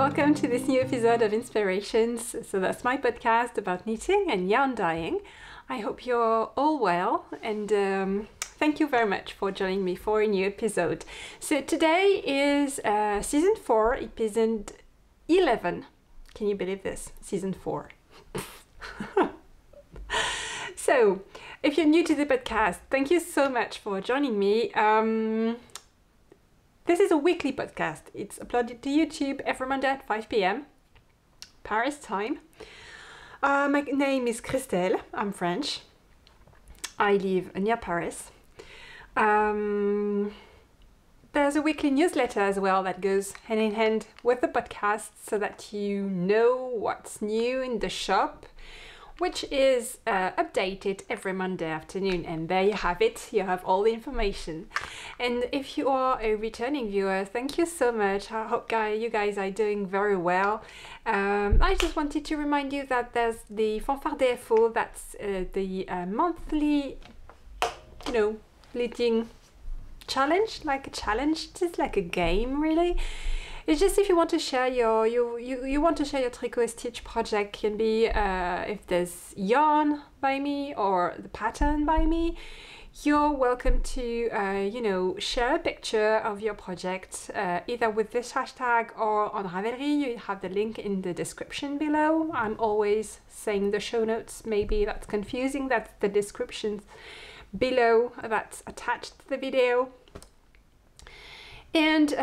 welcome to this new episode of Inspirations. So that's my podcast about knitting and yarn dyeing. I hope you're all well, and thank you very much for joining me for a new episode. So today is season 4, episode 11. Can you believe this? Season 4. So, if you're new to the podcast, thank you so much for joining me. This is a weekly podcast. It's uploaded to YouTube every Monday at 5 p.m. Paris time. My name is Christelle. I'm French. I live near Paris. There's a weekly newsletter as well that goes hand in hand with the podcast so that you know what's new in the shop, which is updated every Monday afternoon. And there you have it. You have all the information. And if you are a returning viewer, thank you so much. I hope you guys are doing very well. I just wanted to remind you that there's the Fanfare DFO. That's the monthly, knitting challenge, like a challenge, just like a game, really. It's just if you want to share you want to share your tricot stitch project. Can be if there's yarn by me or the pattern by me, you're welcome to share a picture of your project either with this hashtag or on Ravelry. You have the link in the description below. I'm always saying the show notes. Maybe that's confusing. That's the descriptions below that's attached to the video. And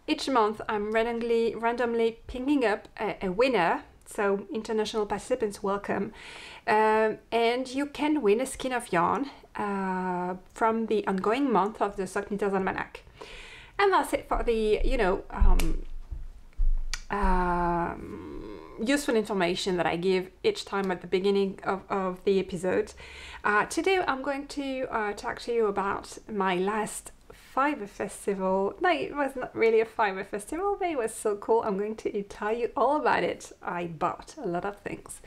each month I'm randomly picking up a winner, so international participants welcome, and you can win a skein of yarn from the ongoing month of the Sock Knitter's Almanac. And that's it for the useful information that I give each time at the beginning of the episode. Today I'm going to talk to you about my last fiber festival. No, it was not really a fiber festival, but it was so cool. I'm going to tell you all about it. I bought a lot of things.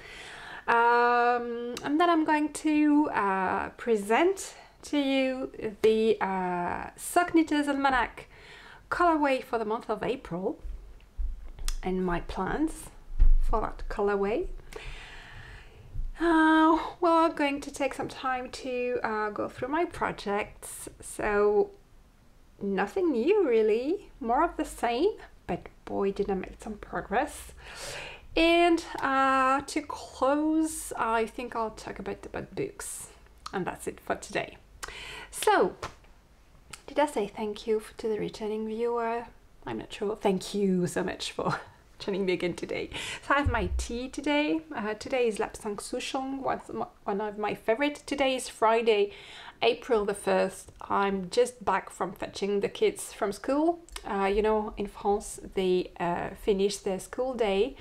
And then I'm going to present to you the Sock Knitter's Almanac colorway for the month of April and my plans for that colorway. We're going to take some time to go through my projects. So nothing new really, more of the same, but boy did I make some progress. And to close, I think I'll talk about books, and that's it for today. So did I say thank you to the returning viewer? I'm not sure. Thank you so much for joining me again today. So I have my tea today. Today is Lapsang Souchong, one of my favorites. Today is Friday, April the 1st. I'm just back from fetching the kids from school. In France they finish their school day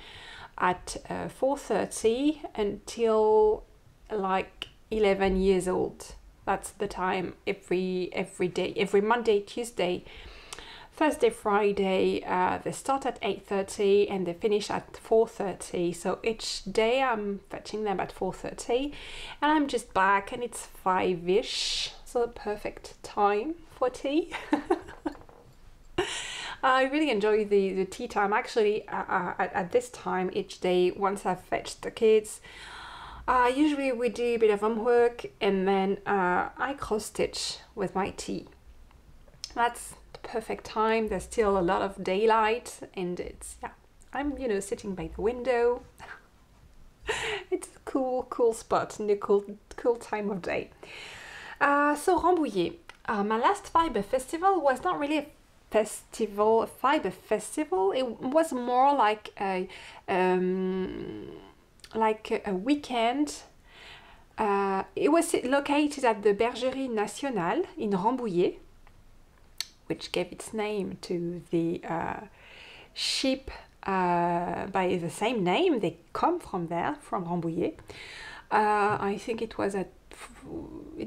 at 4:30 until like 11 years old. That's the time every day, every Monday, Tuesday, Thursday, Friday. They start at 8:30 and they finish at 4:30. So each day I'm fetching them at 4:30, and I'm just back, and it's 5-ish, so the perfect time for tea. I really enjoy the tea time. Actually, at this time each day, once I've fetched the kids, usually we do a bit of homework, and then I cross stitch with my tea. That's perfect time. There's still a lot of daylight, and I'm sitting by the window. It's a cool spot in the cool time of day. So Rambouillet, my last fiber festival was not really a fiber festival. It was more like a weekend. It was located at the Bergerie Nationale in Rambouillet, which gave its name to the sheep by the same name. They come from there, from Rambouillet. I think it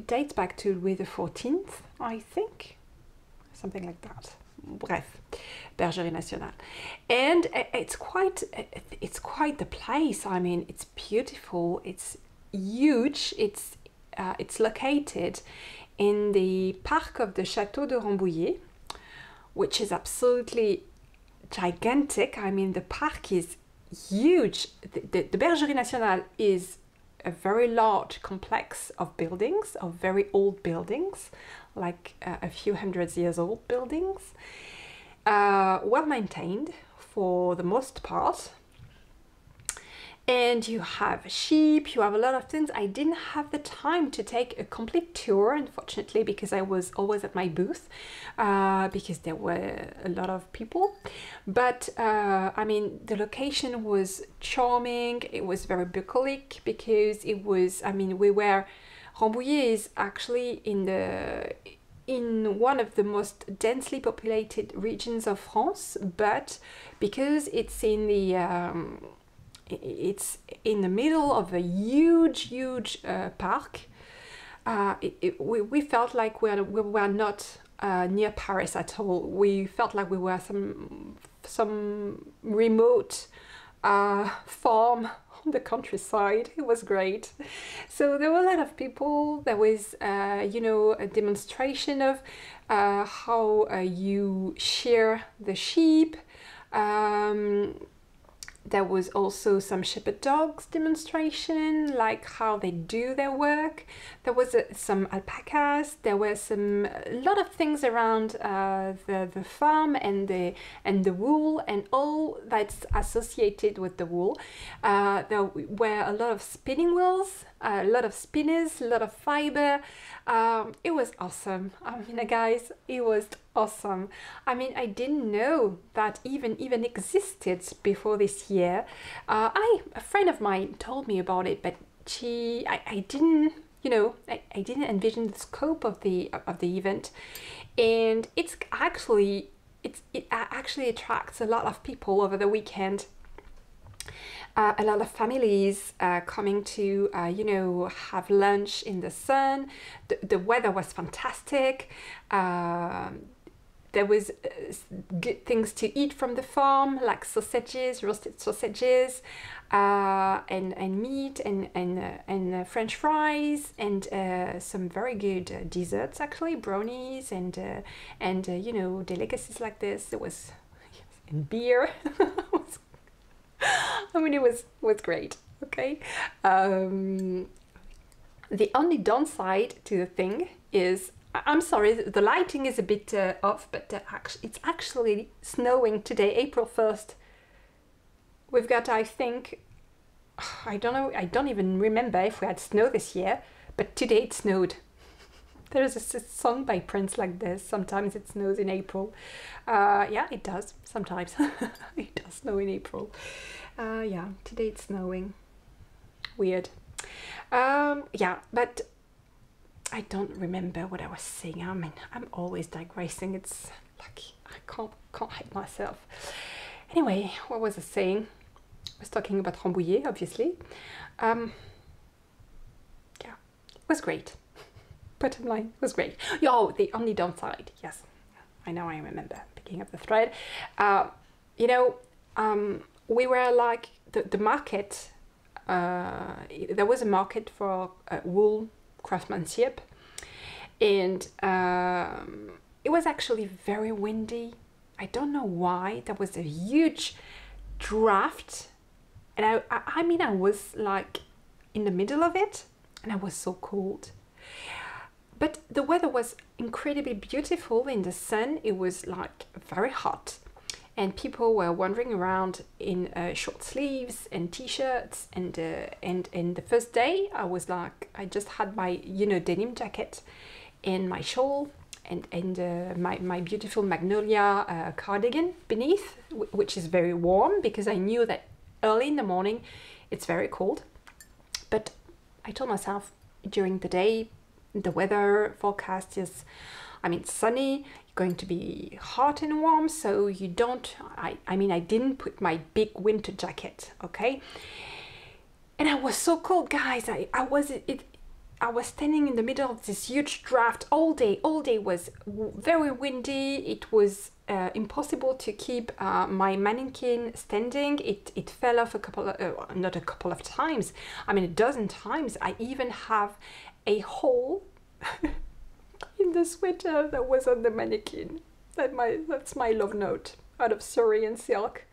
dates back to Louis XIV, I think, something like that. Bref, Bergerie Nationale, and it's quite the place. I mean, it's beautiful. It's huge. It's located in the park of the Château de Rambouillet, which is absolutely gigantic. I mean, the park is huge. The Bergerie Nationale is a very large complex of buildings, of very old buildings, like a few hundred years old buildings, well maintained for the most part. And you have sheep, you have a lot of things. I didn't have the time to take a complete tour, unfortunately, because I was always at my booth, because there were a lot of people. But I mean, the location was charming. It was very bucolic because it was, I mean, Rambouillet is actually in one of the most densely populated regions of France, but because it's in the middle of a huge park, we felt like we were not near Paris at all. We felt like we were some remote farm on the countryside. It was great. So there were a lot of people. There was you know, a demonstration of how you shear the sheep. There was also some shepherd dogs demonstration, like how they do their work. There was some alpacas. There were a lot of things around the farm and the wool and all that's associated with the wool. There were a lot of spinning wheels, a lot of spinners, a lot of fiber. It was awesome. I mean, guys, it was awesome. I mean, I didn't know that even existed before this year. A friend of mine told me about it, but I didn't, you know, I didn't envision the scope of the event, and it actually attracts a lot of people over the weekend. A lot of families coming to, you know, have lunch in the sun. The weather was fantastic. There was good things to eat from the farm, like sausages, roasted sausages, and meat, and French fries, and some very good desserts, actually, brownies, and you know, delicacies like this. There was beer. I mean, it was great. Okay. The only downside to the thing is, I'm sorry, the lighting is a bit off, but it's actually snowing today, April 1st. We've got, I think, I don't know, I don't even remember if we had snow this year, but today it snowed. There's a song by Prince like this. Sometimes it snows in April. Yeah, it does. Sometimes it does snow in April. Yeah, today it's snowing. Weird. Yeah, but I don't remember what I was saying. I mean, I'm always digressing. It's like I can't help myself. Anyway, what was I saying? I was talking about Rambouillet, obviously. Yeah, it was great. Bottom line was great. Oh, the only downside, yes, I know, I remember picking up the thread. You know, we were like the market. There was a market for wool craftsmanship, and it was actually very windy. I don't know why. There was a huge draft, and I mean, I was like in the middle of it, and I was so cold. But the weather was incredibly beautiful in the sun. It was like very hot, and people were wandering around in short sleeves and t-shirts. And the first day, I was like, I just had my, you know, denim jacket and my shawl and my beautiful magnolia cardigan beneath, which is very warm because I knew that early in the morning it's very cold. But I told myself during the day, the weather forecast is, I mean, sunny, going to be hot and warm, so you don't, I mean, I didn't put my big winter jacket, okay? And I was so cold, guys. I was standing in the middle of this huge draft all day. All day was very windy. It was impossible to keep my mannequin standing. It fell off not a couple of times. I mean, a dozen times. I even have a hole in the sweater that was on the mannequin. That's my love note. out of Syrian silk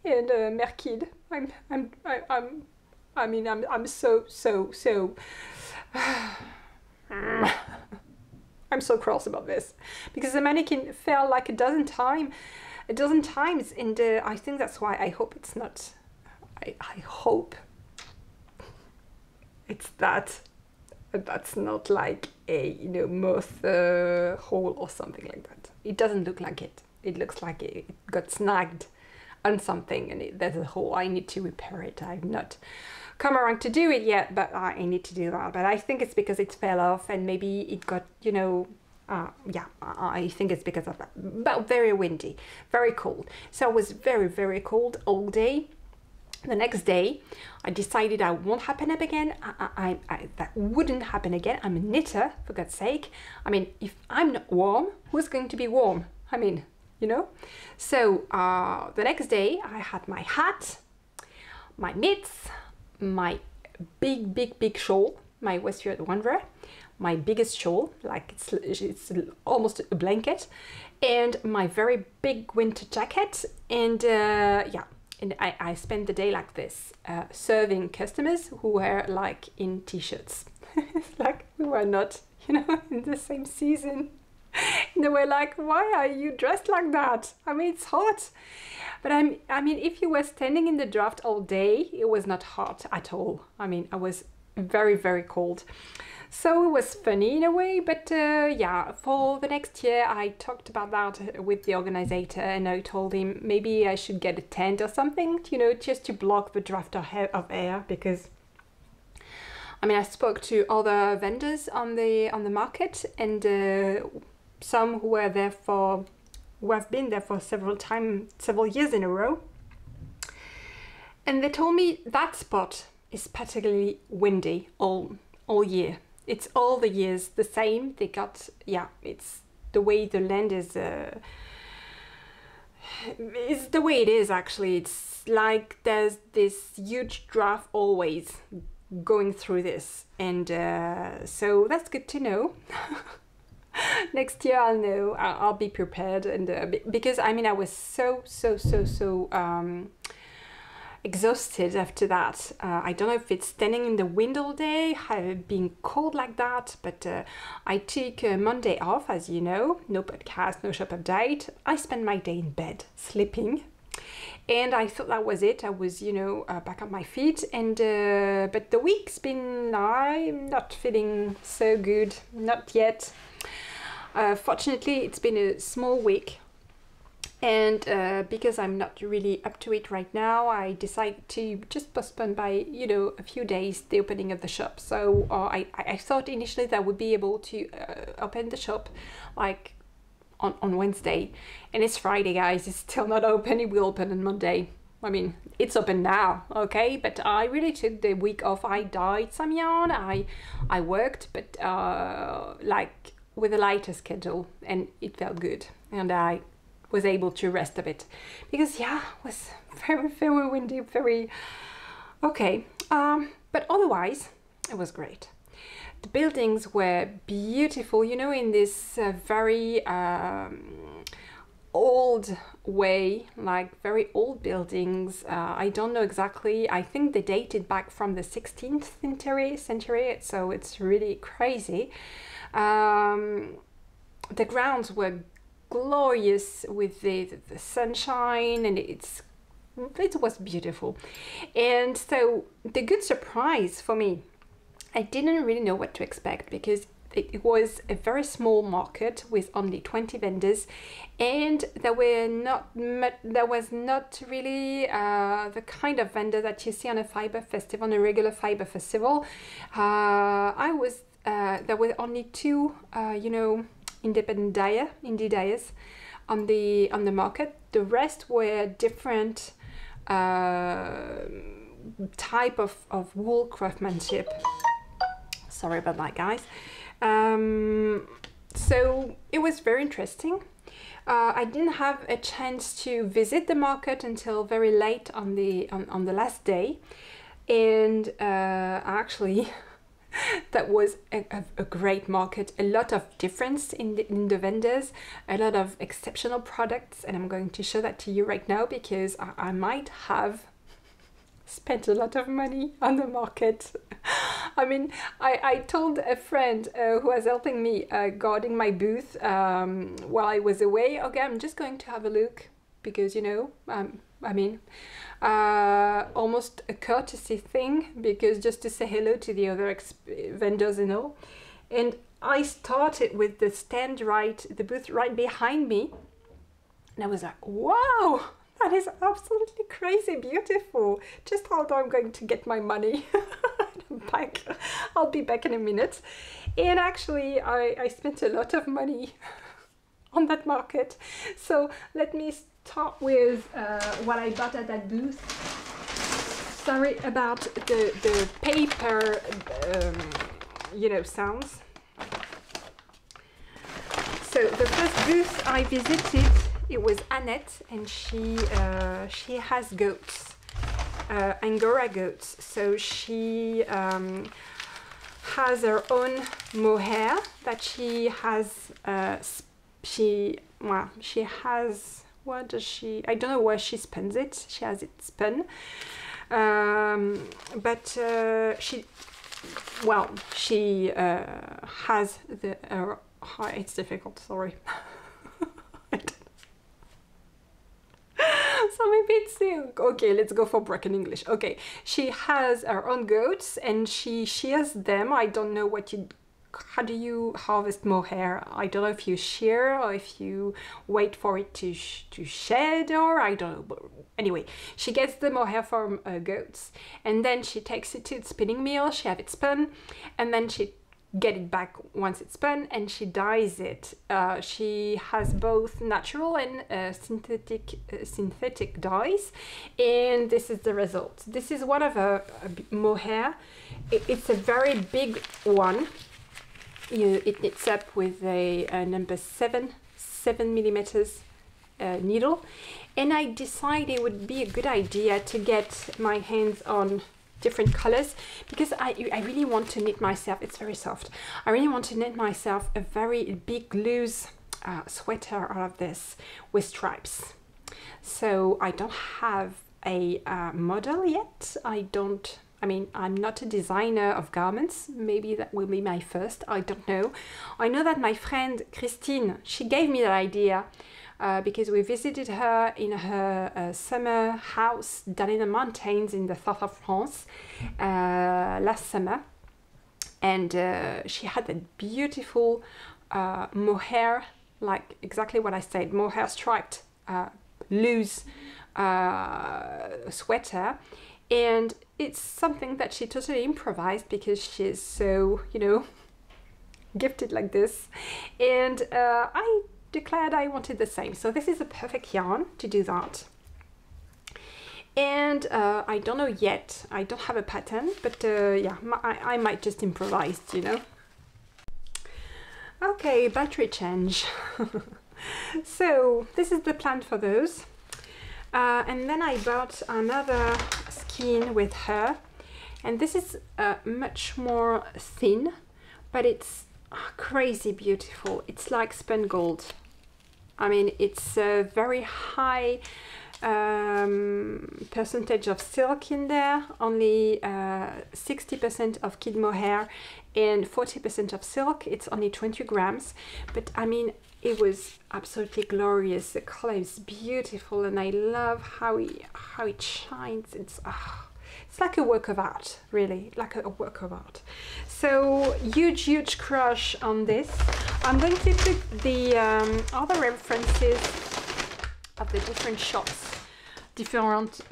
and merkid. I'm so I'm so cross about this because the mannequin fell like a dozen times, and I think that's why I hope it's not. I hope it's that's not like a moth hole or something like that. It doesn't look like it. It looks like it got snagged on something, and there's a hole. I need to repair it. I've not come around to do it yet, but I need to do that. But I think it's because it fell off and maybe it got, yeah, I think it's because of that. But very windy, very cold. So it was very, very cold all day. The next day, I decided I won't happen up again. That wouldn't happen again. I'm a knitter, for God's sake. I mean, if I'm not warm, who's going to be warm? I mean, So the next day, I had my hat, my mitts, my big shawl, my Westfield Wanderer, my biggest shawl, like it's almost a blanket, and my very big winter jacket, and yeah, and I spent the day like this, serving customers who were like in t-shirts. Like we were not, in the same season. And they were like, why are you dressed like that? I mean, it's hot. But I mean, if you were standing in the draft all day, it was not hot at all. I mean, I was very, very cold. So it was funny in a way, but yeah, for the next year, I talked about that with the organizer, and I told him maybe I should get a tent or something, just to block the draft of air, because I mean, I spoke to other vendors on the market, and some who have been there for several years in a row, and they told me that spot is particularly windy all year. It's all the years the same. They got, yeah, it's the way the land is the way it is actually. It's like there's this huge draft always going through this, and so that's good to know. Next year I'll know. I'll be prepared, and because I mean I was so exhausted after that. I don't know if it's standing in the wind all day, being cold like that, but I took Monday off, as you know. No podcast, no shop update. I spent my day in bed sleeping, and I thought that was it. I was back on my feet, and but the week's been, I'm not feeling so good, not yet. Fortunately, it's been a small week, and because I'm not really up to it right now, I decided to just postpone by a few days the opening of the shop. So I thought initially that I would be able to open the shop like on Wednesday, and it's Friday, guys. It's still not open. It will open on Monday. I mean, it's open now, okay, but I really took the week off. I dyed some yarn, I worked, but like with a lighter schedule, and it felt good, and I was able to rest a bit, because yeah, it was very, very windy, very okay, but otherwise it was great. The buildings were beautiful, in this very old way, like very old buildings. I don't know exactly, I think they dated back from the 16th century, so it's really crazy. The grounds were glorious with the sunshine, and it was beautiful. And so the good surprise for me, I didn't really know what to expect, because it was a very small market with only 20 vendors, and there was not really the kind of vendor that you see on a fiber festival, on a regular fiber festival. There were only two, independent indie dyers on the market. The rest were different type of wool craftsmanship. Sorry about that, guys. So it was very interesting. I didn't have a chance to visit the market until very late on the last day, and actually that was a great market, a lot of difference in the vendors, a lot of exceptional products, and I'm going to show that to you right now because I might have spent a lot of money on the market. I mean, I told a friend who was helping me guarding my booth while I was away, okay, I'm just going to have a look because, you know, I mean, almost a courtesy thing, because just to say hello to the other vendors and all. And I started with the stand the booth right behind me, and I was like, wow, that is absolutely crazy beautiful. Just hold on, I'm going to get my money. I'm back. I'll be back in a minute. And actually, I spent a lot of money on that market. So let me start with what I bought at that booth. Sorry about the paper, you know, sounds. So the first booth I visited, it was Annette, and she has goats, Angora goats. So she has her own mohair that she has. She has. What does she? I don't know where she spins it. She has it spun, but she has the. It's difficult. Sorry. So maybe it's okay. Let's go for broken English. Okay, she has her own goats and she shears them. I don't know how do you harvest mohair? I don't know if you shear or if you wait for it to shed, or I don't know. But anyway, she gets the mohair from goats, and then she takes it to the spinning mill. She have it spun, and then she get it back once it's spun, and she dyes it. She has both natural and synthetic dyes, and this is the result. This is one of her mohair. It's a very big one. It knits up with a number 7 millimeters needle, and I decided it would be a good idea to get my hands on different colors, because I really want to knit myself. It's very soft. I really want to knit myself a very big loose sweater out of this with stripes. So I don't have a model yet. I mean, I'm not a designer of garments. Maybe that will be my first. I don't know. I know that my friend Christine, she gave me that idea because we visited her in her summer house down in the mountains in the south of France last summer. And she had a beautiful mohair, like exactly what I said, mohair striped loose sweater. And it's something that she totally improvised because she's so, you know, gifted like this. And I declared I wanted the same. So this is a perfect yarn to do that. And I don't know yet. I don't have a pattern, but yeah, I might just improvise, you know. Okay, battery change. So this is the plan for those. And then I bought another skein with her, and this is much more thin, but it's crazy beautiful. It's like spun gold. I mean, it's a very high percentage of silk in there, only 60% of kid mohair and 40% of silk. It's only 20 grams, but I mean, it was absolutely glorious. The color is beautiful, and I love how it shines. It's like a work of art, really, like a work of art. So huge crush on this. I'm going to put the other references of the different shops, different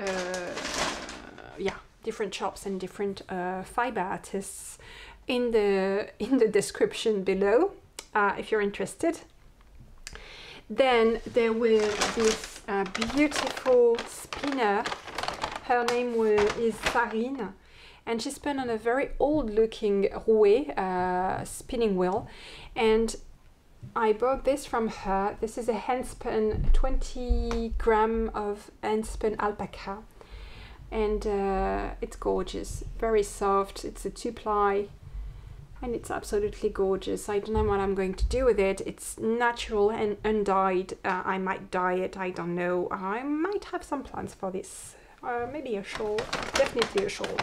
shops and different fiber artists in the description below, if you're interested. Then there was this beautiful spinner. Her name is Farine, and she spun on a very old looking rouet spinning wheel, and I bought this from her. This is a hand spun 20 gram of hand spun alpaca, and it's gorgeous, very soft. It's a 2-ply and it's absolutely gorgeous. I don't know what I'm going to do with it. It's natural and undyed. I might dye it, I don't know. I might have some plans for this. Maybe a shawl, definitely a shawl.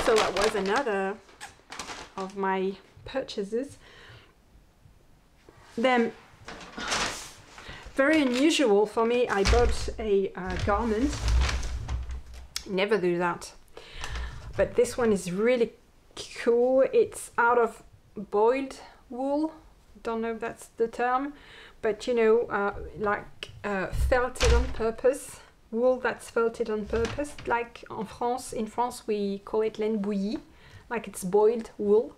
So that was another of my purchases. Then, very unusual for me, I bought a garment. Never do that. But this one is really cool. It's out of boiled wool. Don't know if that's the term, but you know, like felted on purpose. Wool that's felted on purpose. Like in France we call it laine bouillie, like it's boiled wool.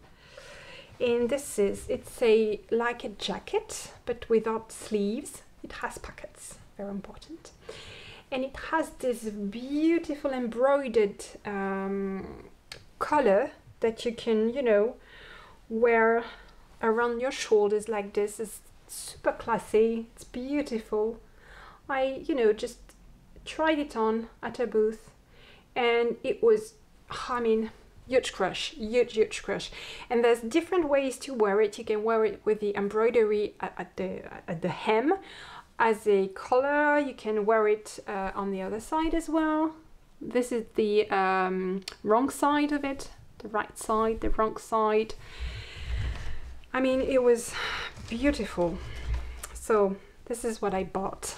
And this is, it's like a jacket, but without sleeves. It has pockets, very important. And it has this beautiful embroidered collar that you can, you know, wear around your shoulders like this. It's super classy, it's beautiful. I, you know, just tried it on at a booth and it was, I mean, huge crush, huge crush. And there's different ways to wear it. You can wear it with the embroidery at the hem as a collar. You can wear it on the other side as well. This is the wrong side of it, the right side, the wrong side. I mean, it was beautiful. So this is what I bought.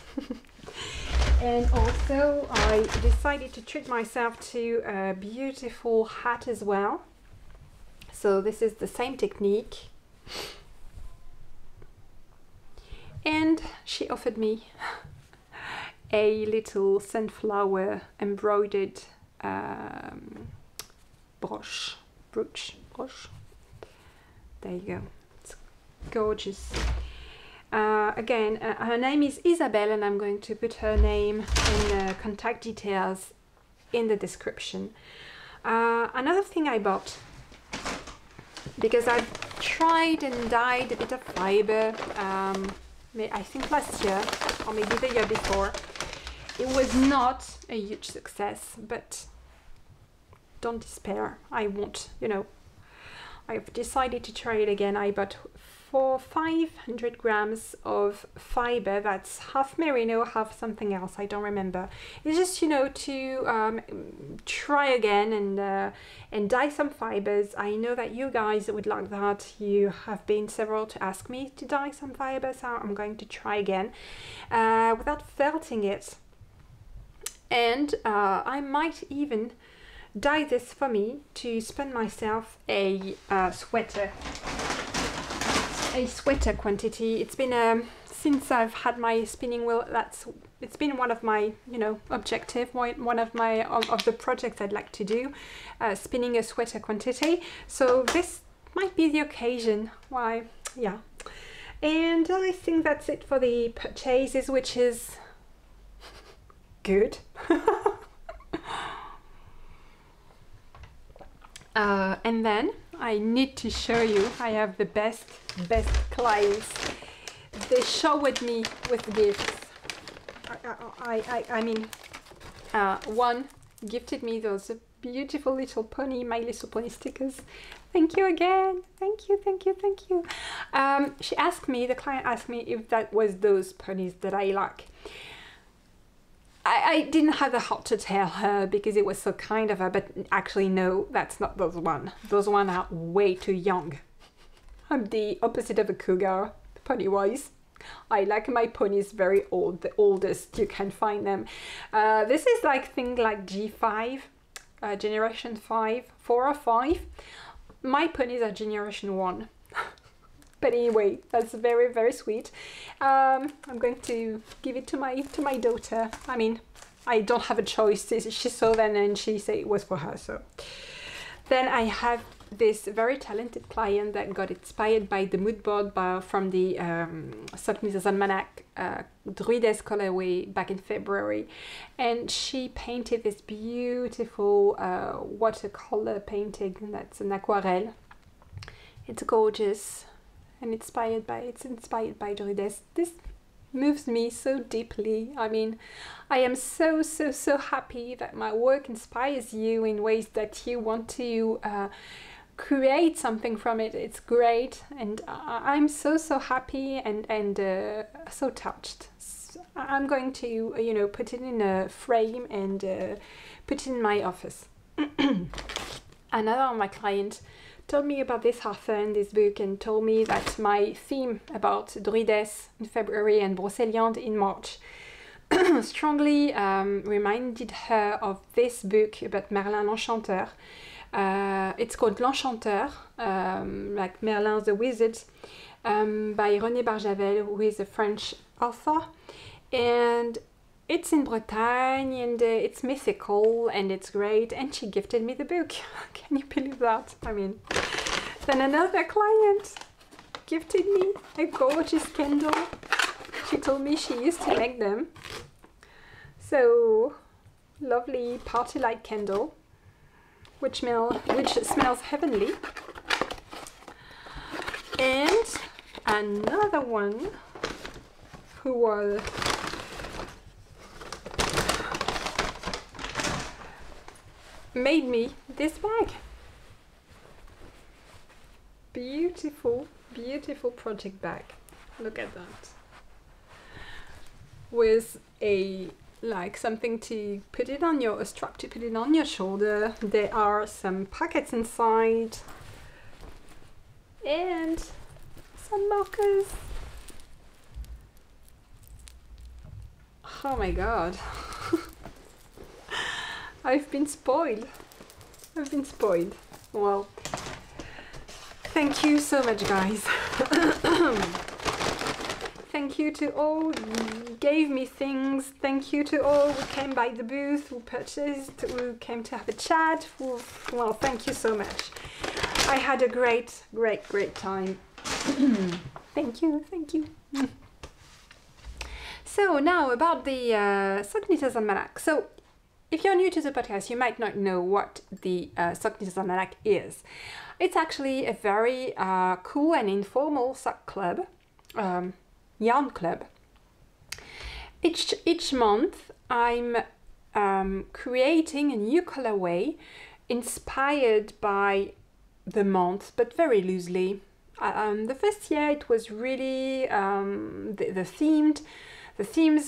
And also I decided to treat myself to a beautiful hat as well. So this is the same technique. And she offered me a little sunflower embroidered brooch. There you go. It's gorgeous. Again, her name is Isabelle, and I'm going to put her name and contact details in the description. Another thing I bought, because I've tried and dyed a bit of fiber, I think last year or maybe the year before. It was not a huge success, but don't despair. I won't, you know, I've decided to try it again. I bought for 500 grams of fiber. That's half merino, half something else, I don't remember. It's just, you know, to try again and dye some fibers. I know that you guys would like that. You have been several to ask me to dye some fibers, so I'm going to try again without felting it. And I might even dye this for me to spin myself a sweater. A sweater quantity. It's been since I've had my spinning wheel, it's been one of my, you know, objective, one of my of the projects I'd like to do, spinning a sweater quantity. So this might be the occasion why, yeah. And I think that's it for the purchases, which is good. And then I need to show you, I have the best clients. They showered me with gifts. I mean, one gifted me those beautiful little pony, My Little Pony stickers. Thank you again. Thank you. She asked me, the client asked me if that was those ponies that I like. I didn't have the heart to tell her because it was so kind of her, but actually no, that's not those one. Those one are way too young. I'm the opposite of a cougar, pony-wise. I like my ponies very old, the oldest you can find them. This is like thing like G5, generation 5, 4 or 5. My ponies are generation 1. But anyway, that's very sweet. I'm going to give it to my daughter. I mean, I don't have a choice. She saw that and she said it was for her. So then I have this very talented client that got inspired by the mood board from the St. Mrs. Almanac Druides colorway back in February, and she painted this beautiful watercolor painting that's an aquarelle. It's gorgeous. And it's inspired by Druides. This moves me so deeply. I mean, I am so happy that my work inspires you in ways that you want to create something from it. It's great, and I'm so happy and so touched. So I'm going to, you know, put it in a frame and put it in my office. Another of my clients told me about this author and this book and told me that my theme about Druides in February and Brocéliande in March strongly reminded her of this book about Merlin l'Enchanteur. It's called L'Enchanteur, like Merlin the Wizard, by René Barjavel, who is a French author. And it's in Bretagne, and it's mythical, and it's great, and she gifted me the book. Can you believe that? I mean, then another client gifted me a gorgeous candle. She told me she used to make them. So, lovely party light candle, which smells heavenly. And another one who was made me this bag. Beautiful, beautiful project bag. Look at that. With a, like, something to put it on a strap to put it on your shoulder. There are some pockets inside. And some markers. Oh my god. I've been spoiled. I've been spoiled. Well, thank you so much, guys. Thank you to all who gave me things. Thank you to all who came by the booth, who purchased, who came to have a chat. Well, thank you so much. I had a great time. Thank you, thank you. So now about the Sock Knitter's Almanac. So if you're new to the podcast, you might not know what the Sock Knitter's Almanac is. It's actually a very cool and informal sock club, yarn club. Each month I'm creating a new colorway inspired by the month, but very loosely. The first year it was really the themes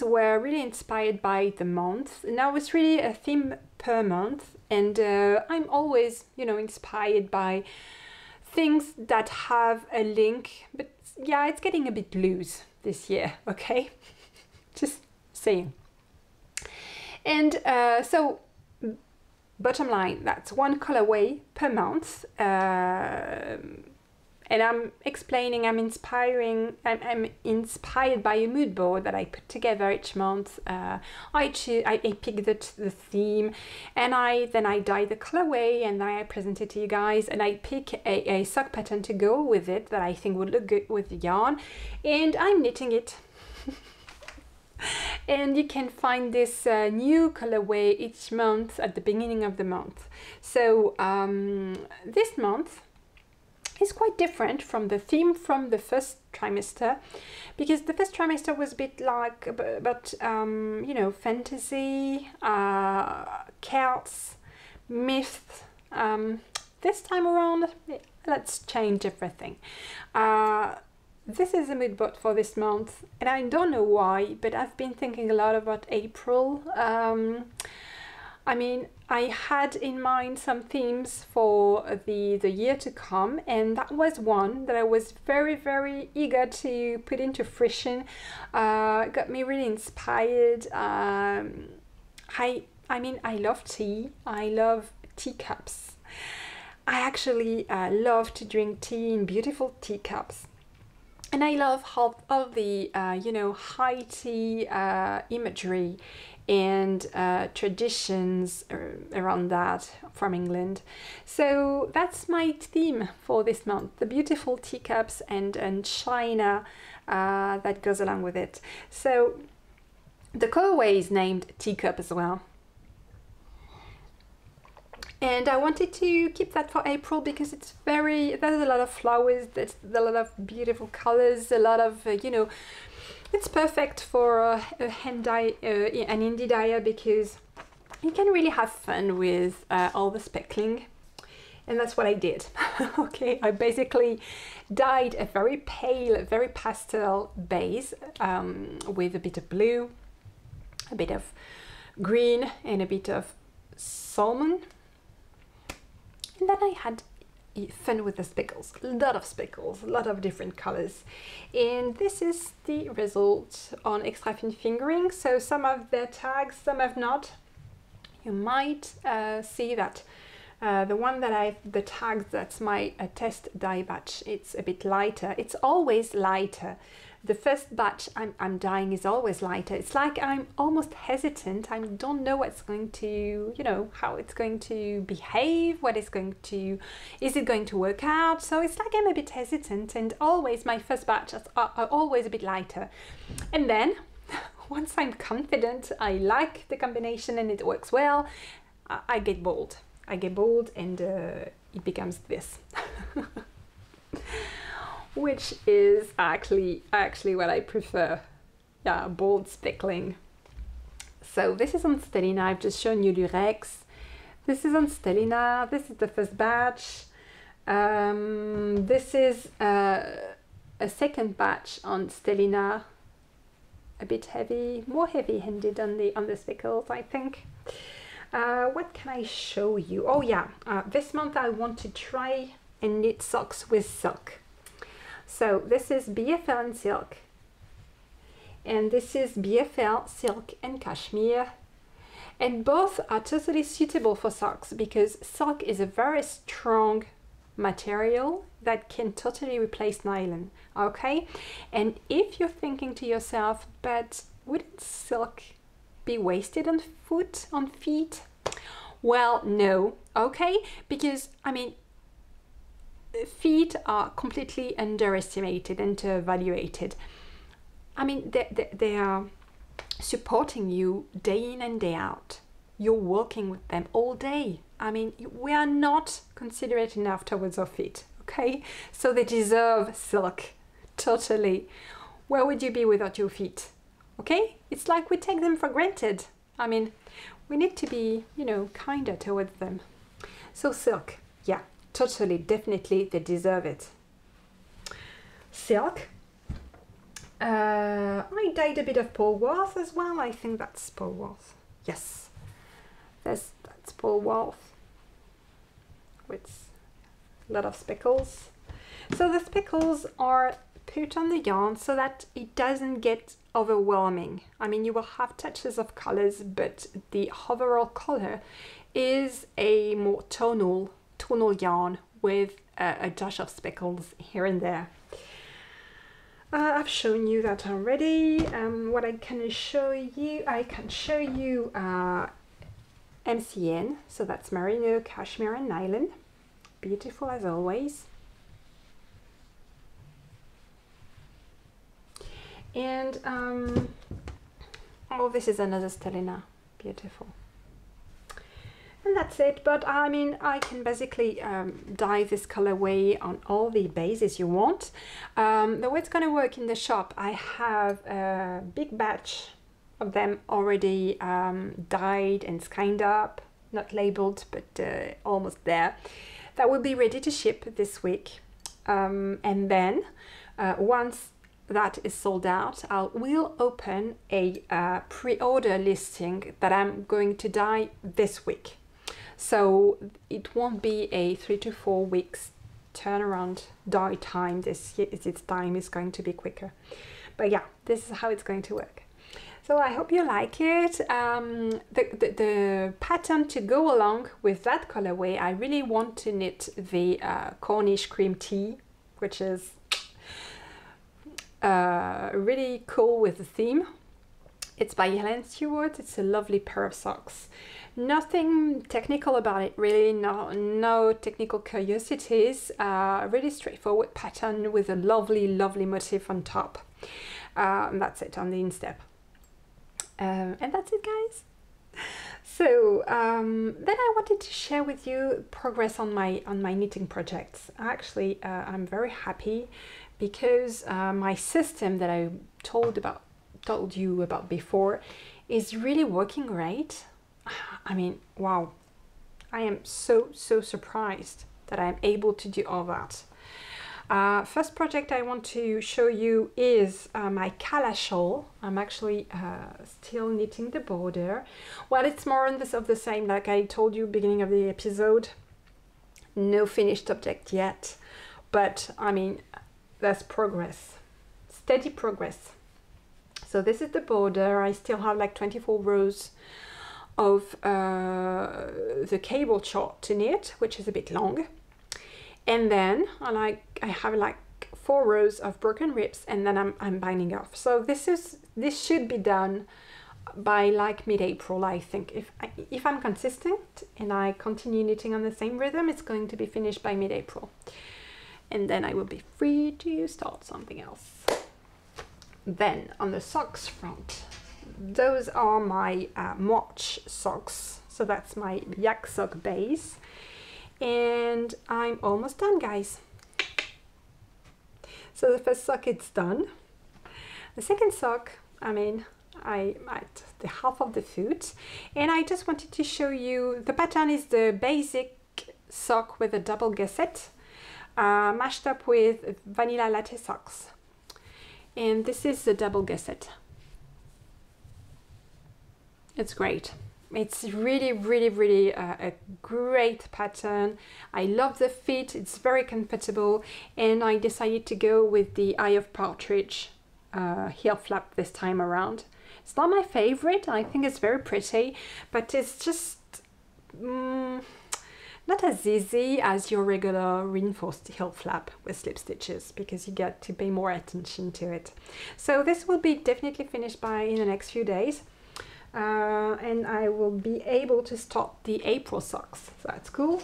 were really inspired by the month. Now it's really a theme per month, and I'm always, you know, inspired by things that have a link, but yeah, it's getting a bit loose this year, okay? Just saying. And so bottom line, that's one colorway per month. And I'm explaining, I'm inspired by a mood board that I put together each month. I pick the theme, and then I dye the colorway, and then I present it to you guys, and I pick a sock pattern to go with it that I think would look good with the yarn, and I'm knitting it. And you can find this new colorway each month at the beginning of the month. So this month is quite different from the theme from the first trimester, because the first trimester was a bit like about you know, fantasy, celts, myths. This time around, let's change everything. This is a mood board for this month, and I don't know why, but I've been thinking a lot about April. I mean, I had in mind some themes for the year to come, and that was one that I was very eager to put into fruition. It got me really inspired. I mean, I love tea. I love teacups. I actually love to drink tea in beautiful teacups. And I love all the, you know, high tea imagery and traditions around that from England. So that's my theme for this month, the beautiful teacups and china that goes along with it. So the colorway is named Teacup as well. And I wanted to keep that for April because it's there's a lot of flowers, there's a lot of beautiful colors, a lot of, you know, it's perfect for a hand dye, an indie dyer, because you can really have fun with all the speckling. And that's what I did. Okay, I basically dyed a very pale, very pastel base with a bit of blue, a bit of green, and a bit of salmon. And then I had fun with the speckles, a lot of speckles, a lot of different colors. And this is the result on extra fine fingering. So some of the tags, some have not. You might see that the tags, that's my test dye batch, it's a bit lighter. It's always lighter. The first batch I'm dyeing is always lighter. It's like I'm almost hesitant. I don't know what's going to, you know, how it's going to behave, is it going to work out? So it's like I'm a bit hesitant, and always my first batch are always a bit lighter. And then once I'm confident, I like the combination and it works well, I get bold. And it becomes this. Which is actually what I prefer. Yeah, bold speckling. So this is on Stellina. I've just shown you Lurex. This is on Stellina. This is the first batch. This is a second batch on Stellina. A bit heavy, more heavy-handed on the speckles, I think. What can I show you? Oh yeah, this month I want to try and knit socks with silk. So this is BFL and silk, and this is BFL silk and cashmere, and both are totally suitable for socks because silk is a very strong material that can totally replace nylon. Okay, and if you're thinking to yourself, but wouldn't silk be wasted on feet? Well, no. Okay, because I mean, feet are completely underestimated, undervaluated. I mean, they are supporting you day in and day out. You're working with them all day. I mean, we are not considerate enough towards our feet, okay? So they deserve silk, totally. Where would you be without your feet? Okay? It's like we take them for granted. I mean, we need to be, you know, kinder towards them. So silk, yeah. Totally, definitely, they deserve it. Silk. I dyed a bit of Polwarth as well. I think that's Polwarth. Yes, that's Polwarth with a lot of speckles. So the speckles are put on the yarn so that it doesn't get overwhelming. I mean, you will have touches of colors, but the overall color is a more tonal yarn with a dash of speckles here and there. I've shown you that already. What I can show you, MCN, so that's merino, cashmere and nylon. Beautiful as always. And oh, this is another Stellina, beautiful. And that's it, but I mean, I can basically dye this colorway on all the bases you want. The way it's going to work in the shop, I have a big batch of them already dyed and skeined up, not labeled, but almost there. That will be ready to ship this week. And then once that is sold out, I will open a pre-order listing that I'm going to dye this week. So it won't be a 3 to 4 weeks turnaround dye time. This time is going to be quicker. But yeah, this is how it's going to work. So I hope you like it. The pattern to go along with that colorway, I really want to knit the Cornish cream tea, which is really cool with the theme. It's by Helen Stewart. It's a lovely pair of socks. Nothing technical about it, really. No technical curiosities. Really straightforward pattern with a lovely motif on top. And that's it on the instep. And that's it, guys. So then I wanted to share with you progress on my knitting projects. Actually, I'm very happy because my system that I told you about before is really working great. I mean, wow, I am so surprised that I'm able to do all that. First project I want to show you is my Kala shawl. I'm actually still knitting the border. Well, it's more on this of the same, like I told you beginning of the episode. No finished object yet, but I mean, there's progress, steady progress. So this is the border. I still have like 24 rows of the cable chart to knit, which is a bit long. And then I have like 4 rows of broken ribs, and then I'm binding off. So this should be done by like mid-April, I think. If I'm consistent and I continue knitting on the same rhythm, it's going to be finished by mid-April. And then I will be free to start something else. Then on the socks front, those are my March socks. So that's my yak sock base. And I'm almost done, guys. So the first sock, it's done. The second sock, I mean, I'm at the half of the foot, and I just wanted to show you, the pattern is the basic sock with a double gusset, mashed up with vanilla latte socks. And this is the double gusset. It's great. It's really, really, really a great pattern. I love the fit, it's very comfortable, and I decided to go with the Eye of Partridge heel flap this time around. It's not my favorite, I think it's very pretty, but it's just not as easy as your regular reinforced heel flap with slip stitches, because you get to pay more attention to it. So this will be definitely finished in the next few days. And I will be able to start the April socks, so that's cool.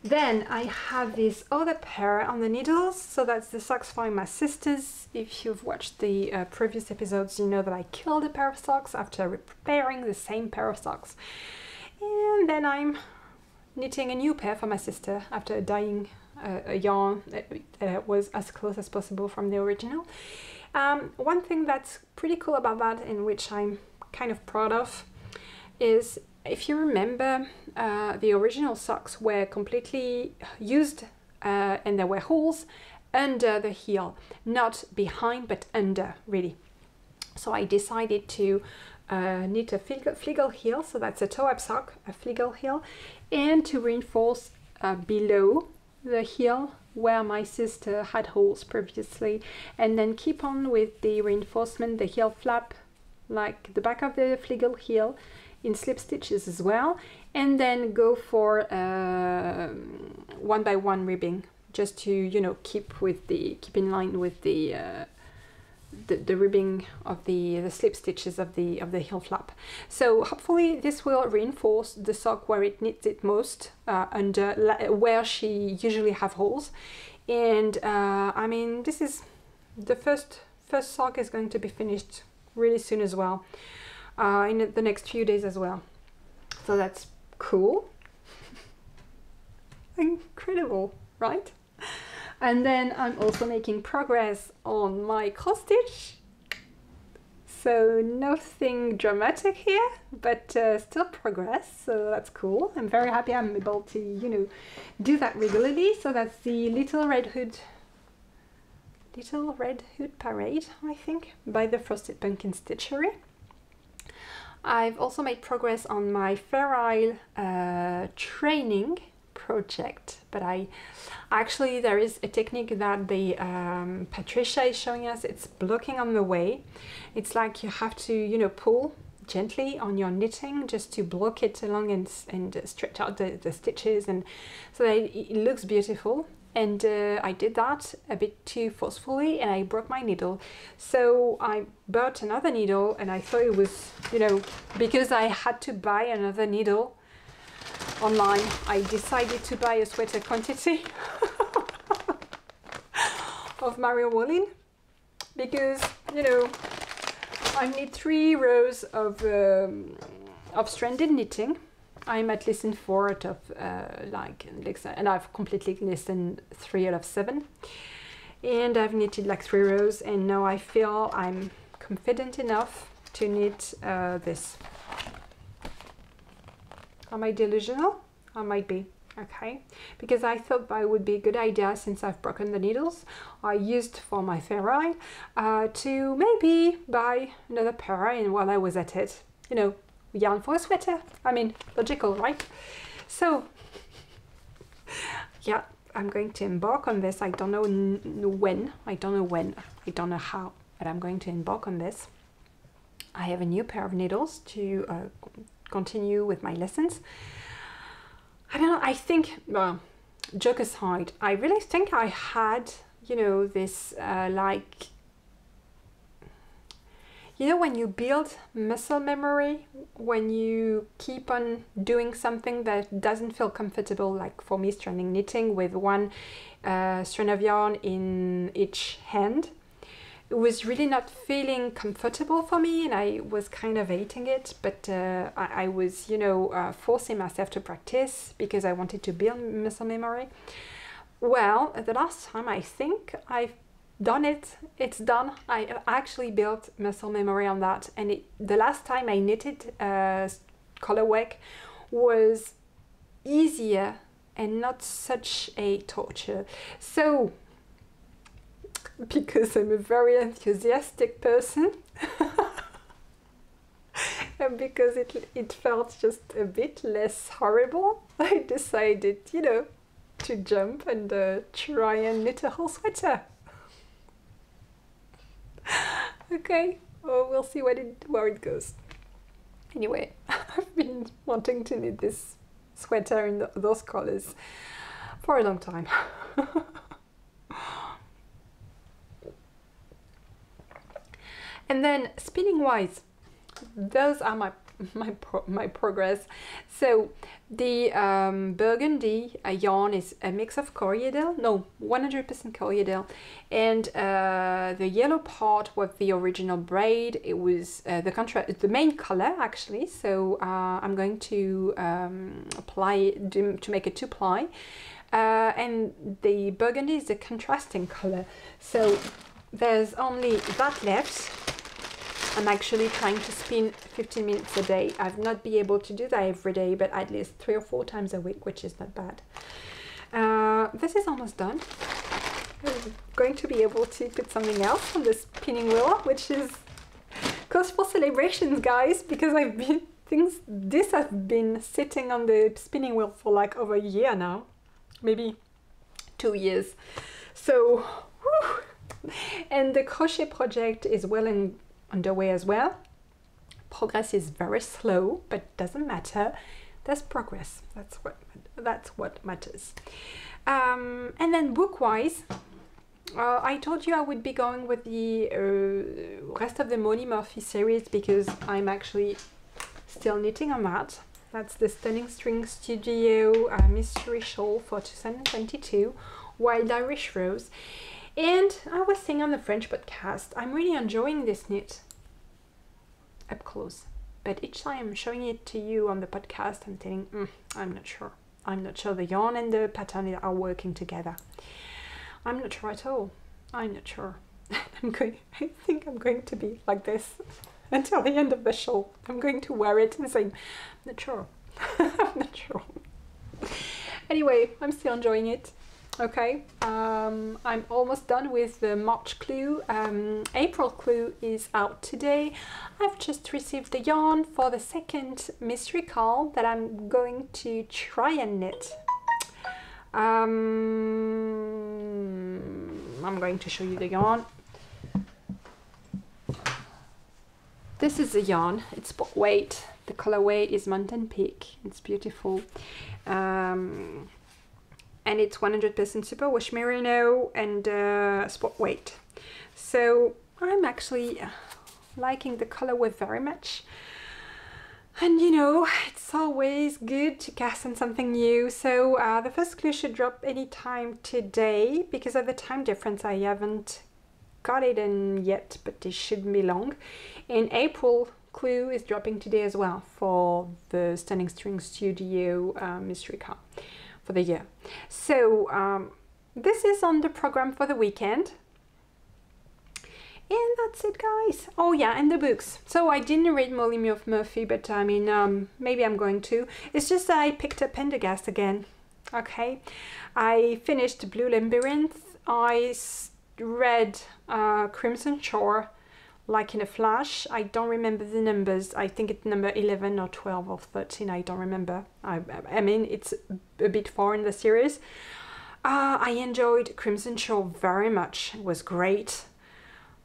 Then I have this other pair on the needles, so that's the socks for my sisters. If you've watched the previous episodes, you know that I killed a pair of socks after repairing the same pair of socks. And then I'm knitting a new pair for my sister after dyeing a yarn that was as close as possible from the original. One thing that's pretty cool about that, and which I'm kind of proud of, is if you remember, the original socks were completely used and there were holes under the heel, not behind but under, really. So I decided to knit a fligel heel, so that's a toe-up sock, a fligel heel, and to reinforce below the heel where my sister had holes previously, and then keep on with the reinforcement, the heel flap, like the back of the fligel heel in slip stitches as well, and then go for 1x1 ribbing, just to, you know, keep in line with the ribbing of the slip stitches of the heel flap. So hopefully this will reinforce the sock where it needs it most, under where she usually have holes. And I mean, this is the first sock is going to be finished really soon as well, in the next few days as well. So that's cool. Incredible, right? And then I'm also making progress on my cross stitch. So nothing dramatic here, but still progress, so that's cool. I'm very happy I'm able to, you know, do that regularly. So that's the Little Red Hood Parade, I think, by the Frosted Pumpkin Stitchery. I've also made progress on my Fair Isle training project, but actually there is a technique that the Patricia is showing us. It's blocking on the way. It's like you have to, you know, pull gently on your knitting just to block it along and stretch out the stitches, and so that it looks beautiful. And I did that a bit too forcefully, and I broke my needle. So I bought another needle, and I thought it was, you know, because I had to buy another needle online, I decided to buy a sweater quantity of Mario Woolen, because, you know, I need 3 rows of stranded knitting. I'm at lesson 4 out of and I've completely listened 3 out of 7, and I've knitted like 3 rows, and now I feel I'm confident enough to knit this. Am I delusional? I might be. okay, because I thought that would be a good idea since I've broken the needles I used for my ferrule to maybe buy another pair, and while I was at it, you know, yarn for a sweater. I mean, logical, right? So yeah, I'm going to embark on this. I don't know when, I don't know how, but I'm going to embark on this. I have a new pair of needles to continue with my lessons. I don't know, I think, well, joke aside, I really think I had, you know, this like, you know, when you build muscle memory, when you keep on doing something that doesn't feel comfortable, like for me, stranding knitting with one strand of yarn in each hand. It was really not feeling comfortable for me, and I was kind of hating it, but I was, you know, forcing myself to practice because I wanted to build muscle memory. Well, the last time I think I've done it, it's done. I actually built muscle memory on that, and the last time I knitted colorway was easier and not such a torture. So, because I'm a very enthusiastic person and because it felt just a bit less horrible, I decided, you know, to jump and try and knit a whole sweater. Okay, well, we'll see where it goes. Anyway, I've been wanting to knit this sweater in those colors for a long time. And then spinning wise, those are my progress. So the burgundy yarn is a mix of Corriedale, no, 100% Corriedale, and the yellow part was the original braid. It was the main color actually. So I'm going to apply to make a 2-ply, and the burgundy is a contrasting color. So there's only that left. I'm actually trying to spin 15 minutes a day. I've not been able to do that every day, but at least 3 or 4 times a week, which is not bad. This is almost done. I'm going to be able to put something else on the spinning wheel, which is cause for celebrations, guys, because this has been sitting on the spinning wheel for like over a year now, maybe 2 years. So, whew. And the crochet project is well underway as well. Progress is very slow, but doesn't matter. There's progress. That's what matters. And then book-wise, I told you I would be going with the rest of the Molly Murphy series because I'm actually still knitting on that. That's the Stunning String Studio Mystery Shawl for 2022, Wild Irish Rose. And I was saying on the French podcast, I'm really enjoying this knit up close. But each time I'm showing it to you on the podcast, I'm thinking, I'm not sure. I'm not sure the yarn and the pattern are working together. I'm not sure at all. I'm not sure. I think I'm going to be like this until the end of the show. I'm going to wear it and say, not sure. I'm not sure. Anyway, I'm still enjoying it. Okay, I'm almost done with the March clue. April clue is out today. I've just received the yarn for the second mystery call that I'm going to try and knit. I'm going to show you the yarn. This is the yarn. It's spot weight. The colorway is Mountain Peak. It's beautiful. And it's 100% superwash merino and spot weight. So I'm actually liking the colorway very much. And you know, it's always good to cast on something new. So the first clue should drop anytime today. Because of the time difference, I haven't got it in yet, but it shouldn't be long. And April clue is dropping today as well for the Stunning String Studio mystery card for the year. So this is on the program for the weekend. And that's it, guys. Oh yeah, and the books. So I didn't read Molly Murphy, but I mean, maybe I'm going to. It's just that I picked up Pendergast again. Okay, I finished Blue Labyrinth. I read Crimson Shore like in a flash. I don't remember the numbers. I think it's number 11 or 12 or 13. I don't remember. I mean, it's a bit far in the series. I enjoyed Crimson Shore very much. It was great,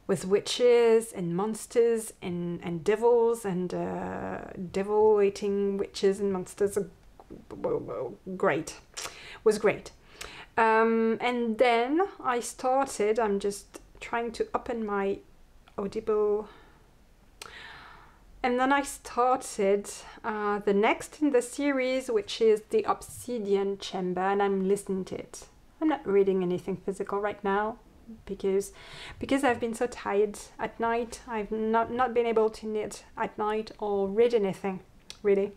with witches and monsters and devils and devil-eating witches and monsters. Great. Was great. And then I started, I'm just trying to open my Audible, and then I started the next in the series, which is the Obsidian Chamber, and I'm listening to it. I'm not reading anything physical right now because I've been so tired at night. I've not been able to knit at night or read anything really.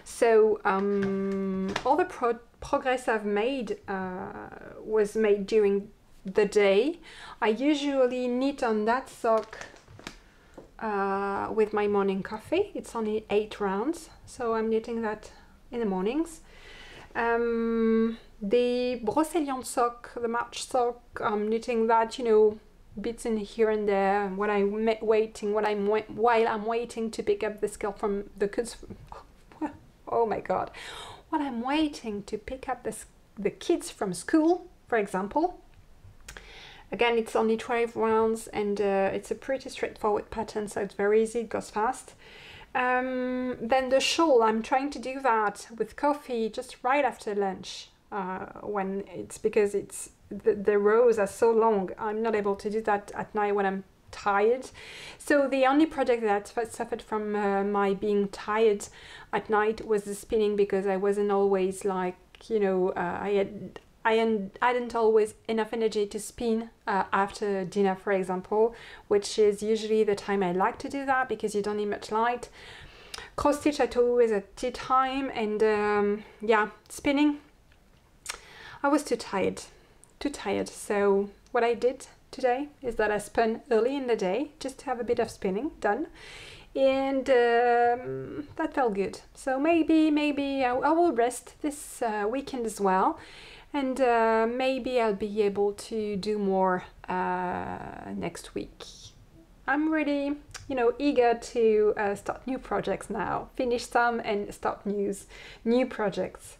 So all the progress I've made was made during the day. I usually knit on that sock with my morning coffee. It's only 8 rounds, so I'm knitting that in the mornings. The Broceliande sock, the March sock, I'm knitting that, you know, bits in here and there when I'm waiting, while I'm waiting to pick up the skill from the kids. Oh my god, while I'm waiting to pick up the kids from school, for example. Again, it's only 12 rounds, and it's a pretty straightforward pattern, so it's very easy, it goes fast. Then the shawl, I'm trying to do that with coffee just right after lunch, when it's because it's the rows are so long. I'm not able to do that at night when I'm tired. So the only project that suffered from my being tired at night was the spinning, because I wasn't always like, you know, I hadn't always enough energy to spin after dinner, for example, which is usually the time I like to do that because you don't need much light. Cross stitch at always at tea time, and yeah, spinning, I was too tired. So what I did today is that I spun early in the day just to have a bit of spinning done, and that felt good. So maybe I will rest this weekend as well. And maybe I'll be able to do more next week. I'm really, you know, eager to start new projects now. Finish some and start new projects.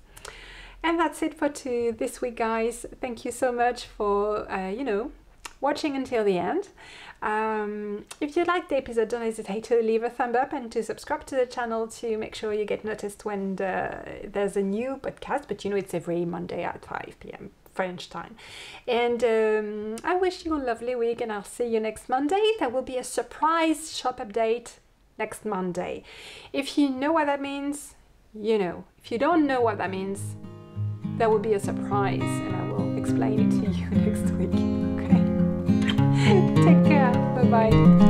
And that's it for this week, guys. Thank you so much for, you know, watching until the end. If you liked the episode, don't hesitate to leave a thumb up and to subscribe to the channel to make sure you get noticed when there's a new podcast. But you know, it's every Monday at 5 p.m. French time. And I wish you a lovely week, and I'll see you next Monday. There will be a surprise shop update next Monday. If you know what that means, you know. If you don't know what that means, there will be a surprise, and I will explain it to you next week. Okay? Take care. Bye-bye.